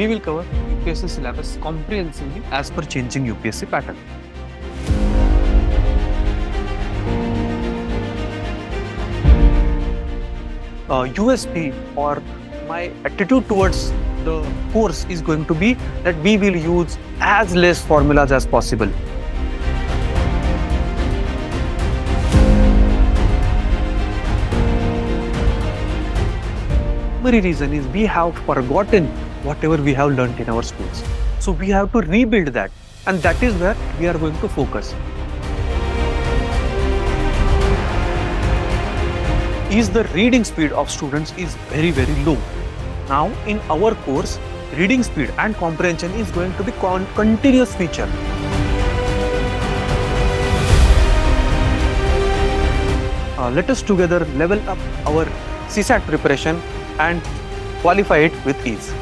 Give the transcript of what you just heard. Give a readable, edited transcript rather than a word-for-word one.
we will cover UPSC syllabus comprehensively as per changing UPSC pattern. USP or my attitude towards the course is going to be that we will use as less formulas as possible. Primary reason is we have forgotten whatever we have learnt in our schools. So we have to rebuild that, and that is where we are going to focus. Is the reading speed of students is very low. Now in our course, reading speed and comprehension is going to be continuous feature. Let us together level up our CSAT preparation and qualify it with ease.